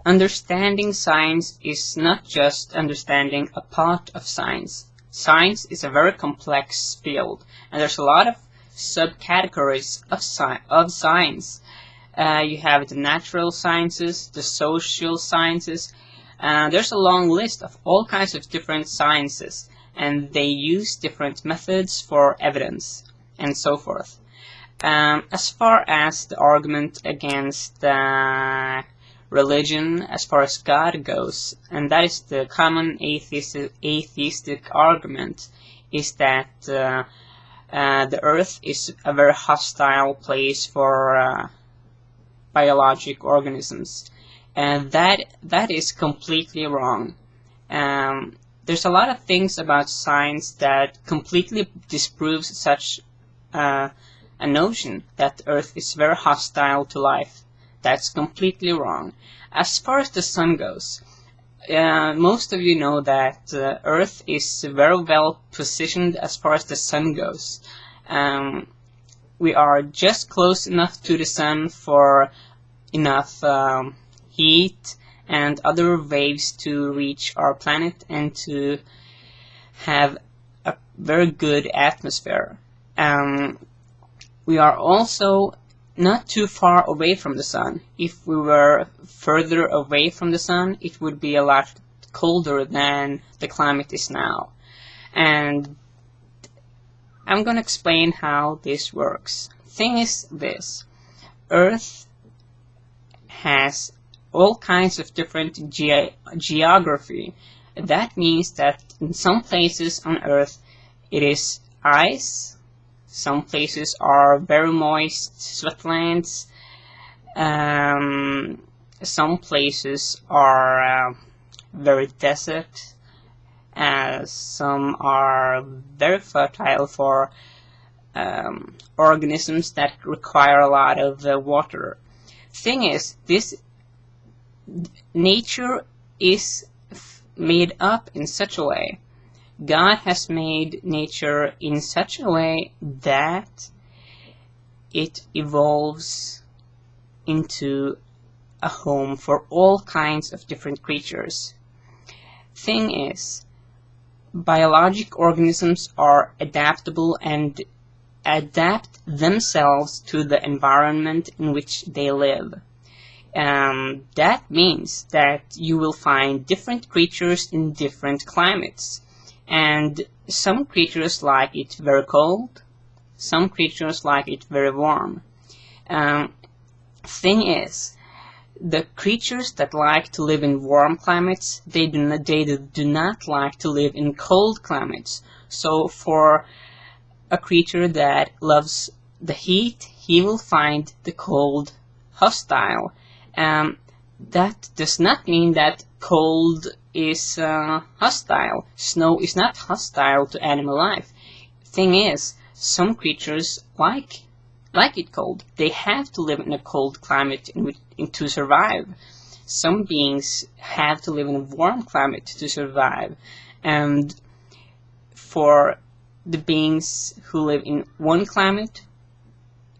Understanding science is not just understanding a part of science. Science is a very complex field, and there's a lot of subcategories of science. You have the natural sciences, the social sciences. There's a long list of all kinds of different sciences, and they use different methods for evidence, and so forth. As far as the argument against religion, as far as God goes, and that is the common atheistic argument, is that the Earth is a very hostile place for biologic organisms, and that is completely wrong. There's a lot of things about science that completely disproves such a notion that the Earth is very hostile to life. That's completely wrong. As far as the sun goes, most of you know that Earth is very well positioned as far as the sun goes. We are just close enough to the sun for enough heat and other waves to reach our planet and to have a very good atmosphere. We are also not too far away from the sun. If we were further away from the sun, it would be a lot colder than the climate is now. And I'm going to explain how this works. Thing is this: Earth has all kinds of different geography. That means that in some places on Earth it is ice. Some places are very moist wetlands. Some places are very desert. Some are very fertile for organisms that require a lot of water. Thing is, this nature is made up in such a way. God has made nature in such a way that it evolves into a home for all kinds of different creatures. Thing is, biologic organisms are adaptable and adapt themselves to the environment in which they live. That means that you will find different creatures in different climates. And some creatures like it very cold, some creatures like it very warm. Thing is, the creatures that like to live in warm climates, they do not like to live in cold climates. So for a creature that loves the heat, he will find the cold hostile. That does not mean that cold is hostile. Snow is not hostile to animal life. Thing is, some creatures like it cold. They have to live in a cold climate to survive. Some beings have to live in a warm climate to survive. And for the beings who live in one climate,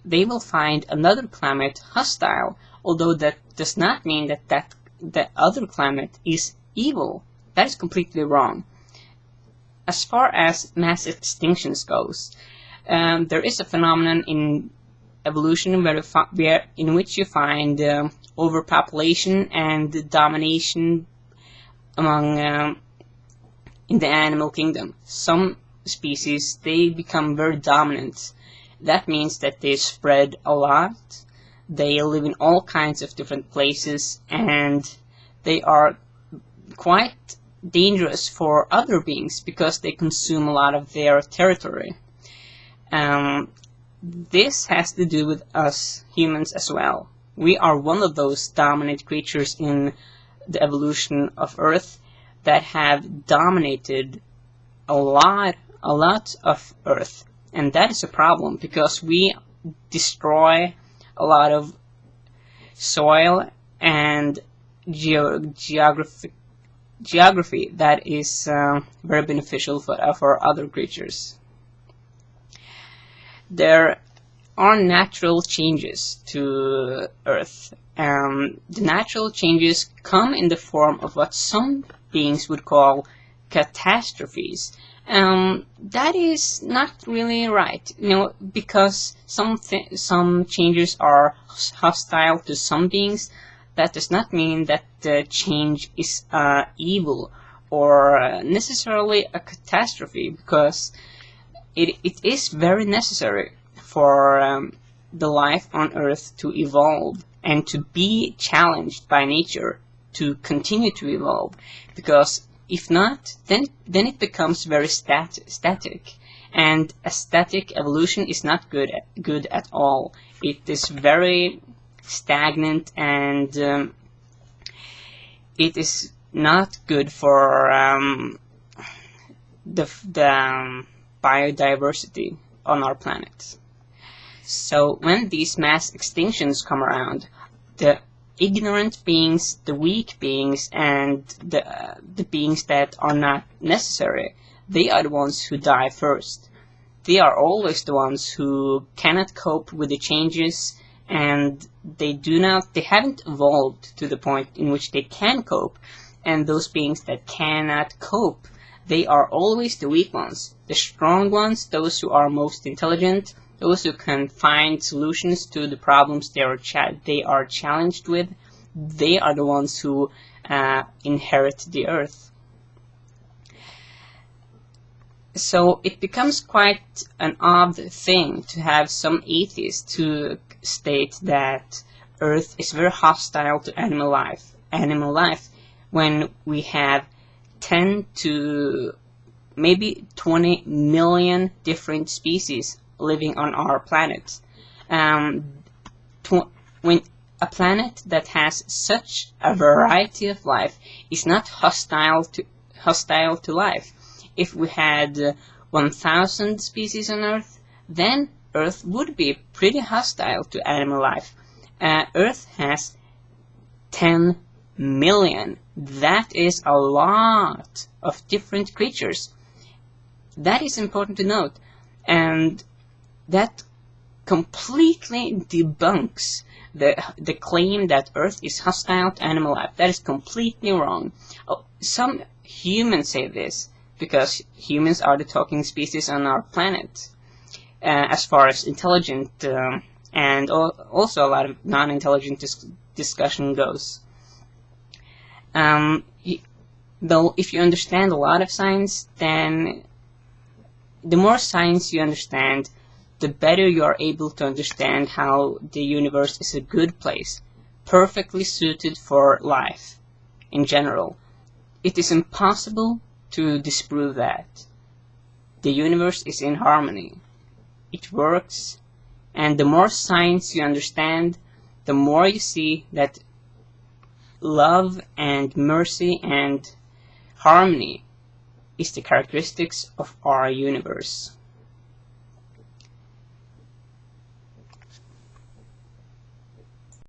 they will find another climate hostile, although that does not mean that the other climate is evil. That is completely wrong. As far as mass extinctions goes, there is a phenomenon in evolution in which you find overpopulation and domination among in the animal kingdom. Some species, they become very dominant. That means that they spread a lot. They live in all kinds of different places, and they are quite dangerous for other beings because they consume a lot of their territory. This has to do with us humans as well. We are one of those dominant creatures in the evolution of Earth that have dominated a lot of Earth, and that is a problem because we destroy a lot of soil and geography that is very beneficial for other creatures. There are natural changes to Earth. The natural changes come in the form of what some beings would call catastrophes. That is not really right, because some changes are hostile to some beings. That does not mean that the change is evil or necessarily a catastrophe, because it is very necessary for the life on Earth to evolve and to be challenged by nature to continue to evolve, because if not, then it becomes very static, and a static evolution is not good at all. It is very stagnant, and it is not good for the biodiversity on our planet. So when these mass extinctions come around, the ignorant beings, the weak beings, and the beings that are not necessary, they are the ones who die first. They are always the ones who cannot cope with the changes, and they haven't evolved to the point in which they can cope. And those beings that cannot cope, they are always the weak ones. The strong ones, those who are most intelligent, those who can find solutions to the problems they are challenged with, they are the ones who inherit the Earth. So it becomes quite an odd thing to have some atheists to state that Earth is very hostile to animal life, when we have 10 to maybe 20 million different species living on our planet. When a planet that has such a variety of life is not hostile to life. If we had 1,000 species on Earth, then Earth would be pretty hostile to animal life. Earth has 10 million. That is a lot of different creatures. That is important to note, and that completely debunks the claim that Earth is hostile to animal life. That is completely wrong. Some humans say this, because humans are the talking species on our planet, as far as intelligent and also a lot of non-intelligent discussion goes. Though if you understand a lot of science, then the more science you understand, the better you are able to understand how the universe is a good place, perfectly suited for life in general. It is impossible to disprove that. The universe is in harmony. It works, and the more science you understand, the more you see that love and mercy and harmony is the characteristics of our universe.